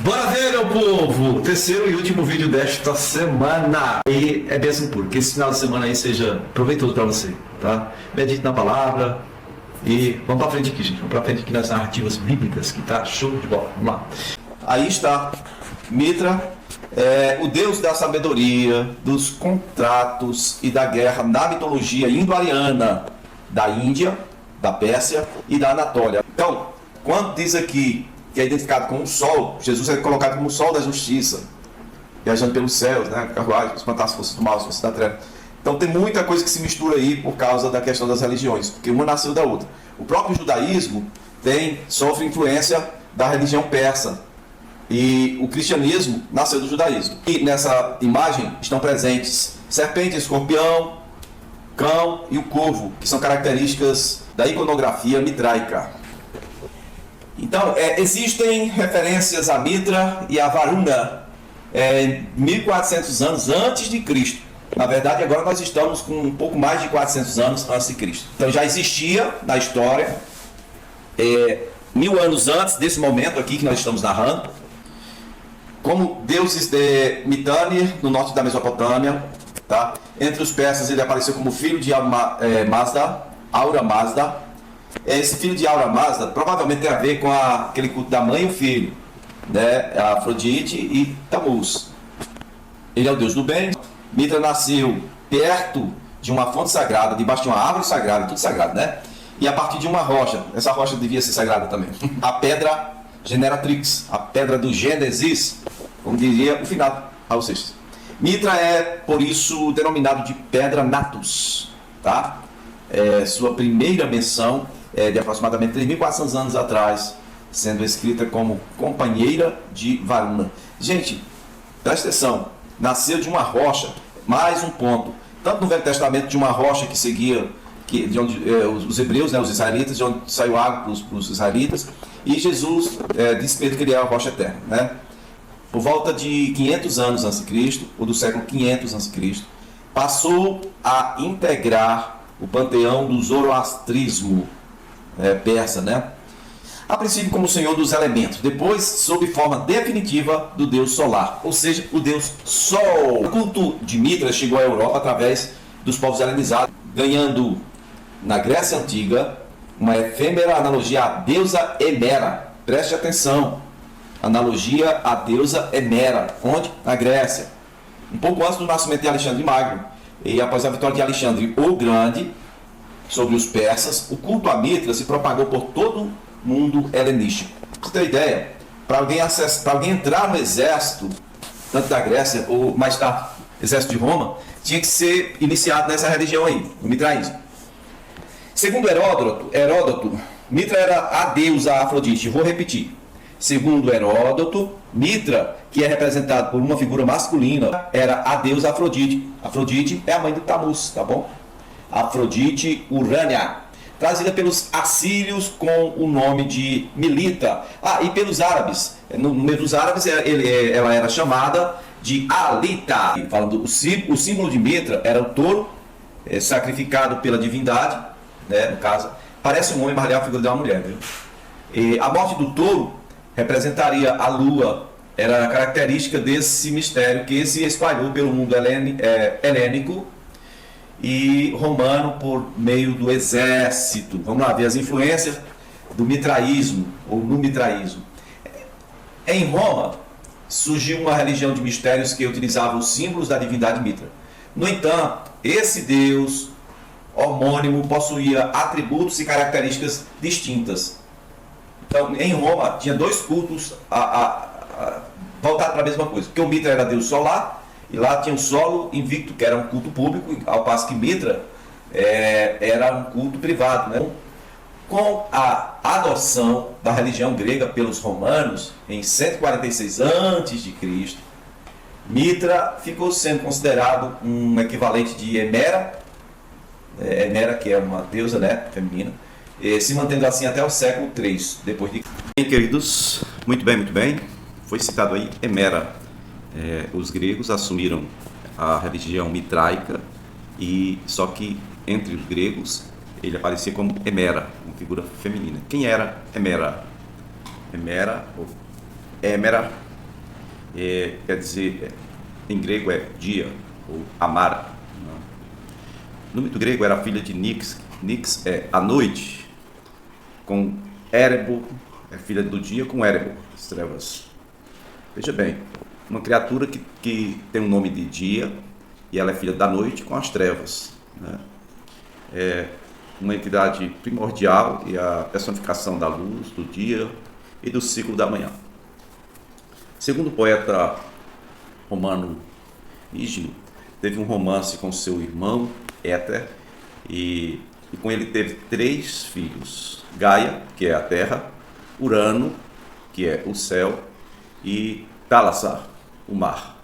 Bora ver, meu povo! Terceiro e último vídeo desta semana. E é mesmo porque esse final de semana aí seja proveitoso para você, tá? Medite na palavra e vamos pra frente aqui, gente. Vamos pra frente aqui nas narrativas bíblicas, que tá show de bola. Vamos lá. Aí está Mitra, o deus da sabedoria, dos contratos e da guerra na mitologia indo-ariana da Índia, da Pérsia e da Anatólia. Então, quando diz aqui que é identificado como o sol, Jesus é colocado como o sol da justiça, viajando pelos céus, né? Carruagem, espantar as forças do mal, as forças da treva. Então tem muita coisa que se mistura aí por causa da questão das religiões, porque uma nasceu da outra. O próprio judaísmo sofre influência da religião persa, e o cristianismo nasceu do judaísmo. E nessa imagem estão presentes serpente, escorpião, cão e o corvo, que são características da iconografia mitraica. Então, existem referências a Mitra e a Varuna 1400 anos antes de Cristo. Na verdade, agora nós estamos com um pouco mais de 400 anos antes de Cristo. Então, já existia na história, 1000 anos antes desse momento aqui que nós estamos narrando, como deuses de Mitanni, no norte da Mesopotâmia. Tá? Entre os persas, ele apareceu como filho de Mazda, Aura Mazda. Esse filho de Aura Mazda provavelmente tem a ver com aquele culto da mãe e o filho, né? Afrodite e Tammuz. Ele é o deus do bem. Mitra nasceu perto de uma fonte sagrada, debaixo de uma árvore sagrada, tudo sagrado, né? E a partir de uma rocha, essa rocha devia ser sagrada também, a pedra Generatrix, a pedra do Gênesis, como diria o finado Raul Seixas. Mitra é, por isso, denominado de pedra natus, tá? Sua primeira menção é de aproximadamente 3.400 anos atrás, sendo escrita como companheira de Varuna. Gente, presta atenção, nasceu de uma rocha, mais um ponto, tanto no Velho Testamento de uma rocha que seguia, de onde os hebreus, né, os israelitas, de onde saiu água para os israelitas, e Jesus disse mesmo que ele é a rocha eterna, né? Por volta de 500 anos antes de Cristo, ou do século 500 antes de Cristo, passou a integrar o panteão do zoroastrismo persa, né? A princípio como o senhor dos elementos, depois sob forma definitiva do deus solar, ou seja, o deus Sol. O culto de Mitra chegou à Europa através dos povos helenizados, ganhando na Grécia Antiga uma efêmera analogia à deusa Hemera. Preste atenção, analogia à deusa Hemera, onde? Na Grécia. Um pouco antes do nascimento de Alexandre Magno, e após a vitória de Alexandre o Grande sobre os persas, o culto a Mitra se propagou por todo o mundo helenístico. Pra você ter ideia, para alguém entrar no exército, tanto da Grécia ou mais tarde, exército de Roma, tinha que ser iniciado nessa religião aí, o mitraísmo. Segundo Heródoto, Mitra era a deusa Afrodite. Vou repetir. Segundo Heródoto, Mitra, que é representado por uma figura masculina, era a deusa Afrodite. Afrodite é a mãe do Tammuz, tá bom? Afrodite Urânia, trazida pelos assírios com o nome de Milita. E pelos árabes. No meio dos árabes, ela era chamada de Alita. Falando, o símbolo de Mitra era o touro sacrificado pela divindade, né, no caso, parece um homem, mas é a figura de uma mulher. Viu? E a morte do touro representaria a lua, era a característica desse mistério que se espalhou pelo mundo helênico e romano por meio do exército. Vamos lá ver as influências do mitraísmo, ou no mitraísmo. Em Roma, surgiu uma religião de mistérios que utilizava os símbolos da divindade Mitra. No entanto, esse deus homônimo possuía atributos e características distintas. Então, em Roma, tinha dois cultos voltados para a mesma coisa. Porque o Mitra era deus solar, e lá tinha o Solo Invicto, que era um culto público, ao passo que Mitra era um culto privado, né? Com a adoção da religião grega pelos romanos, em 146 a.C., Mitra ficou sendo considerado um equivalente de Hemera, que é uma deusa, né, feminina, se mantendo assim até o século III depois de... Bem, queridos, muito bem, foi citado aí Hemera. Os gregos assumiram a religião mitraica, só que entre os gregos ele aparecia como Hemera, uma figura feminina. Quem era Hemera? Hemera quer dizer, em grego é dia, ou amara. No mito grego era filha de Nix. Nix é a noite, com Érebo, é filha do dia com Érebo, as trevas. Veja bem, uma criatura que tem o nome de dia, e ela é filha da noite com as trevas, né? É uma entidade primordial e a personificação da luz, do dia e do ciclo da manhã. Segundo o poeta romano Hígino, teve um romance com seu irmão Éter e com ele teve 3 filhos: Gaia, que é a terra, Urano, que é o céu, e Talassar, o mar.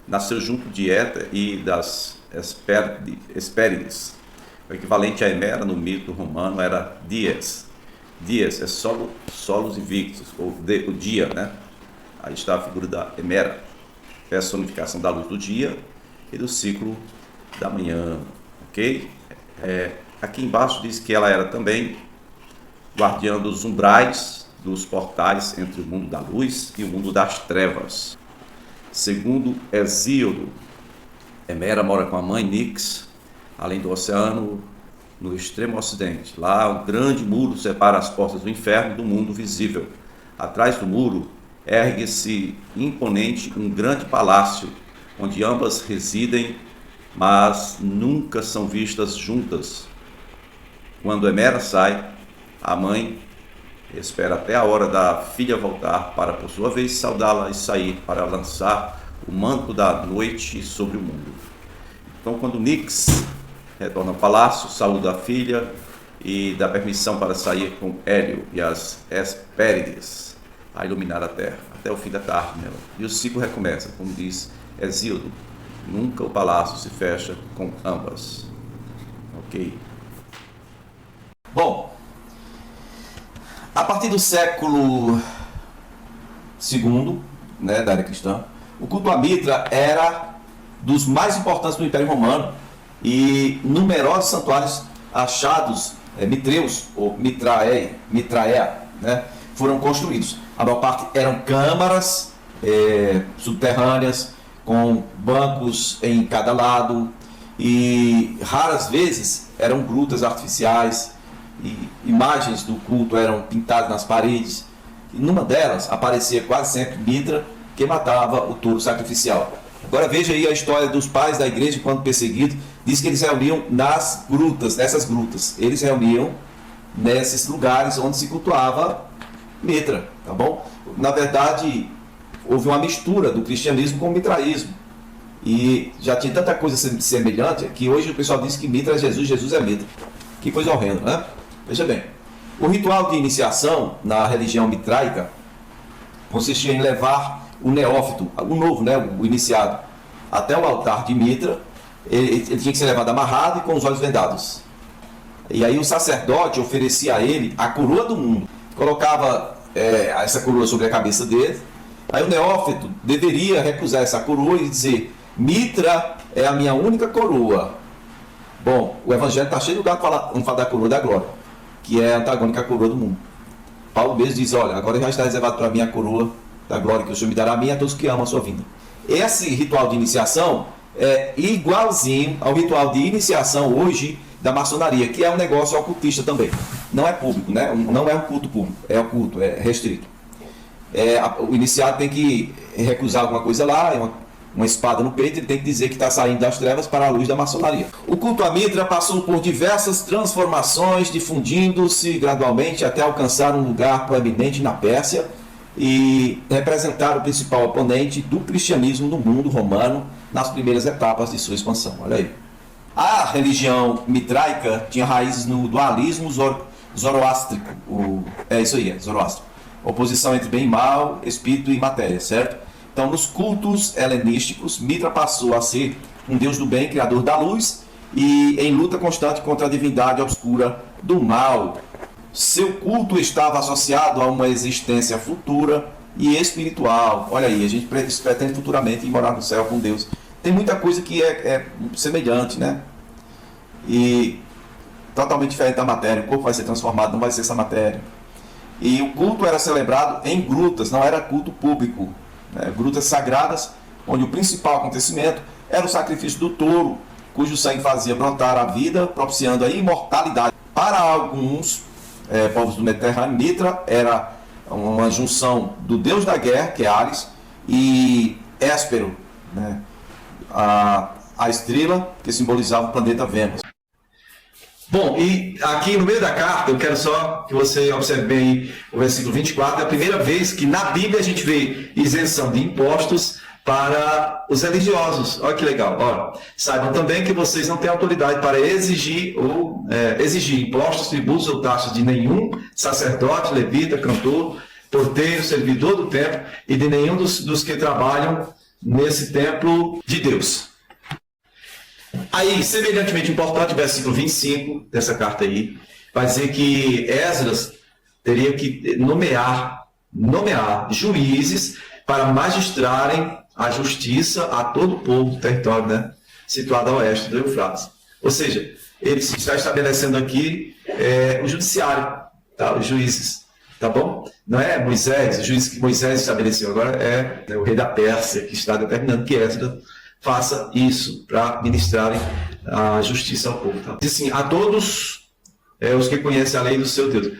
Nasceu junto de Éter e das Hespérides. O equivalente a Hemera no mito romano era Dies. Dies é solos invictus, ou o dia, né? Aí está a figura da Hemera, personificação da luz do dia e do ciclo da manhã, ok? Aqui embaixo diz que ela era também guardiã dos umbrais, dos portais entre o mundo da luz e o mundo das trevas. Segundo Hesíodo, Hemera mora com a mãe Nix, além do oceano, no extremo ocidente. Lá, um grande muro separa as portas do inferno do mundo visível. Atrás do muro, ergue-se imponente um grande palácio, onde ambas residem, mas nunca são vistas juntas. Quando Hemera sai, a mãe espera até a hora da filha voltar para, por sua vez, saudá-la e sair para lançar o manto da noite sobre o mundo. Então, quando Nix retorna ao palácio, saúda a filha e dá permissão para sair com Hélio e as Hespérides a iluminar a terra, até o fim da tarde, né? E o ciclo recomeça, como diz Hesíodo: nunca o palácio se fecha com ambas. Ok? Bom, a partir do século II, né, da era cristã, o culto a Mitra era dos mais importantes do Império Romano e numerosos santuários achados, mitreus, ou mitraea, né, foram construídos. A maior parte eram câmaras subterrâneas, com bancos em cada lado, e raras vezes eram grutas artificiais, e imagens do culto eram pintadas nas paredes. E numa delas aparecia quase sempre Mitra, que matava o touro sacrificial. Agora veja aí a história dos pais da igreja quando perseguidos. Diz que eles reuniam nas grutas, nessas grutas. Eles reuniam nesses lugares onde se cultuava Mitra, tá bom? Na verdade, houve uma mistura do cristianismo com o mitraísmo. E já tinha tanta coisa semelhante que hoje o pessoal diz que Mitra é Jesus, Jesus é Mitra. Que coisa horrenda, né? Veja bem, o ritual de iniciação na religião mitraica consistia em levar o neófito, o novo, né, o iniciado, até o altar de Mitra. Ele tinha que ser levado amarrado e com os olhos vendados. E aí o sacerdote oferecia a ele a coroa do mundo. Colocava essa coroa sobre a cabeça dele. Aí o neófito deveria recusar essa coroa e dizer: Mitra é a minha única coroa. Bom, o evangelho está cheio de lugar para falar da coroa da glória, que é antagônica à coroa do mundo. Paulo mesmo diz: olha, agora já está reservado para mim a coroa da glória que o Senhor me dará a mim e a todos que amam a sua vinda. Esse ritual de iniciação é igualzinho ao ritual de iniciação hoje da maçonaria, que é um negócio ocultista também. Não é público, né? Não é um culto público, é oculto, é restrito. O iniciado tem que recusar alguma coisa lá, uma espada no peito, ele tem que dizer que está saindo das trevas para a luz da maçonaria. O culto a Mitra passou por diversas transformações, difundindo-se gradualmente até alcançar um lugar proeminente na Pérsia e representar o principal oponente do cristianismo no mundo romano nas primeiras etapas de sua expansão. Olha aí. A religião mitraica tinha raízes no dualismo zoroástrico. É isso aí, zoroástrico. Oposição entre bem e mal, espírito e matéria, certo? Então, nos cultos helenísticos, Mitra passou a ser um deus do bem, criador da luz, e em luta constante contra a divindade obscura do mal. Seu culto estava associado a uma existência futura e espiritual. Olha aí, a gente pretende futuramente ir morar no céu com Deus. Tem muita coisa que é semelhante, né? E totalmente diferente da matéria. O corpo vai ser transformado, não vai ser essa matéria. E o culto era celebrado em grutas, não era culto público. né, grutas sagradas, onde o principal acontecimento era o sacrifício do touro, cujo sangue fazia brotar a vida, propiciando a imortalidade. Para alguns povos do Mediterrâneo, Mitra era uma junção do deus da guerra, que é Ares, e Héspero, né, a estrela que simbolizava o planeta Vênus. Bom, e aqui no meio da carta, eu quero só que você observe bem o versículo 24, é a primeira vez que na Bíblia a gente vê isenção de impostos para os religiosos. Olha que legal. Olha, saibam também que vocês não têm autoridade para exigir impostos, tributos ou taxas de nenhum sacerdote, levita, cantor, porteiro, servidor do templo e de nenhum dos que trabalham nesse templo de Deus. Aí, semelhantemente importante, versículo 25 dessa carta aí, vai dizer que Esdras teria que nomear juízes para magistrarem a justiça a todo o povo do território, né, situado a oeste do Eufrates. Ou seja, ele está estabelecendo aqui o judiciário, tá? Os juízes, tá bom? Não é Moisés, o juiz que Moisés estabeleceu, agora é o rei da Pérsia que está determinando que Esdras faça isso para ministrarem a justiça ao povo. Tá? Diz assim, a todos os que conhecem a lei do seu Deus.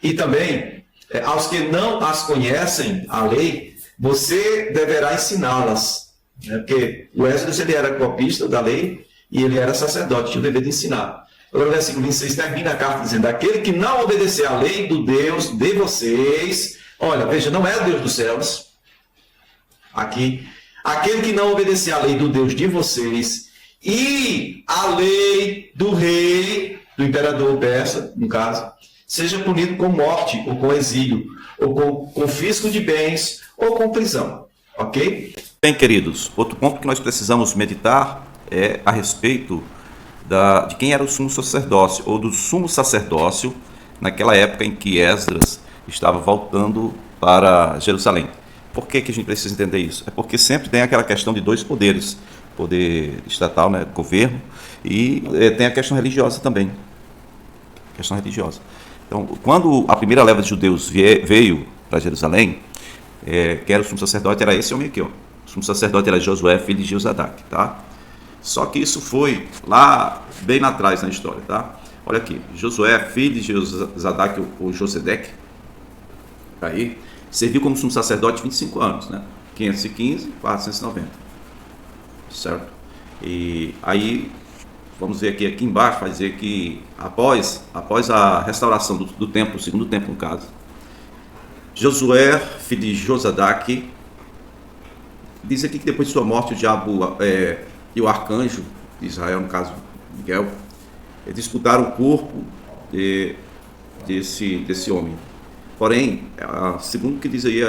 E também, aos que não as conhecem, a lei, você deverá ensiná-las. Né? Porque o Esdras ele era copista da lei e ele era sacerdote, tinha o dever de ensinar. Agora o versículo 26 termina a carta dizendo, aquele que não obedecer à lei do Deus de vocês, olha, veja, não é o Deus dos céus, aqui, aquele que não obedecer à lei do Deus de vocês e à lei do rei, do imperador persa, no caso, seja punido com morte, ou com exílio, ou com confisco de bens, ou com prisão. Ok? Bem, queridos, outro ponto que nós precisamos meditar é a respeito de quem era o sumo sacerdócio, ou do sumo sacerdócio, naquela época em que Esdras estava voltando para Jerusalém. Por que a gente precisa entender isso? É porque sempre tem aquela questão de dois poderes, poder estatal, né, governo, e tem a questão religiosa também. Questão religiosa. Então, quando a primeira leva de judeus veio para Jerusalém, que era o sumo sacerdote, era esse homem aqui, ó. O sumo sacerdote era Josué, filho de Josadac, tá? Só que isso foi lá, bem lá atrás na história, tá? Olha aqui, Josué, filho de Josadac, ou Josedec, aí, serviu como sumo sacerdote 25 anos, né? 515, 490. Certo? E aí, vamos ver aqui embaixo, vai dizer que após a restauração do templo, o segundo templo no caso, Josué, filho de Josadac, diz aqui que depois de sua morte o diabo e o arcanjo de Israel, no caso Miguel, disputaram o corpo desse homem. Porém, segundo o que diz aí,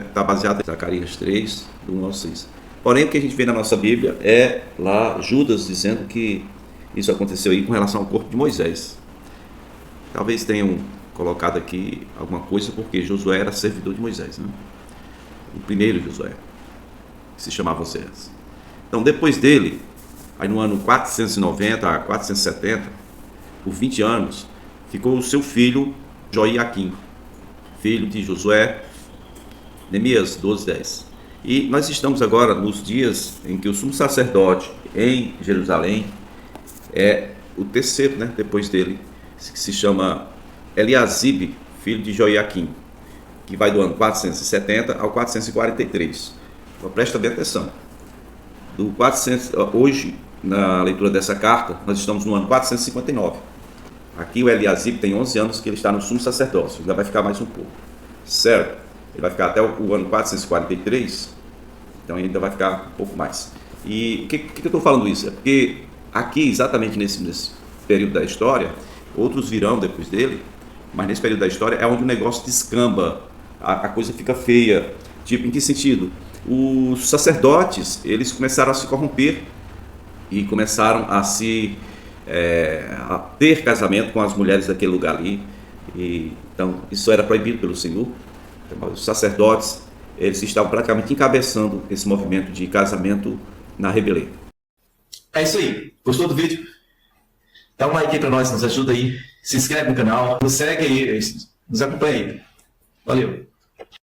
está baseado em Zacarias 3, do 1 ao 6. Porém, o que a gente vê na nossa Bíblia é lá Judas dizendo que isso aconteceu aí com relação ao corpo de Moisés. Talvez tenham colocado aqui alguma coisa porque Josué era servidor de Moisés, né? O primeiro Josué, que se chamava Osés. Então, depois dele, aí no ano 490 a 470, por 20 anos, ficou o seu filho Joiaquim, filho de Josué, Neemias 12:10. E nós estamos agora nos dias em que o sumo sacerdote em Jerusalém é o terceiro, né, depois dele, que se chama Eliasibe, filho de Joiaquim, que vai do ano 470 ao 443. Então, presta bem atenção. Hoje, na leitura dessa carta, nós estamos no ano 459. Aqui o Eliasibe tem 11 anos que ele está no sumo sacerdócio, ainda vai ficar mais um pouco, certo? Ele vai ficar até o ano 443, então ainda vai ficar um pouco mais. E o que eu estou falando isso? É porque aqui, exatamente nesse período da história, outros virão depois dele, mas nesse período da história é onde o negócio descamba, a coisa fica feia. Tipo, em que sentido? Os sacerdotes, eles começaram a se corromper e começaram a ter casamento com as mulheres daquele lugar ali. Então, isso era proibido pelo Senhor. Então, os sacerdotes, eles estavam praticamente encabeçando esse movimento de casamento na rebelião. É isso aí. Gostou do vídeo? Dá um like aí pra nós, nos ajuda aí. Se inscreve no canal, nos segue aí, nos acompanha aí. Valeu!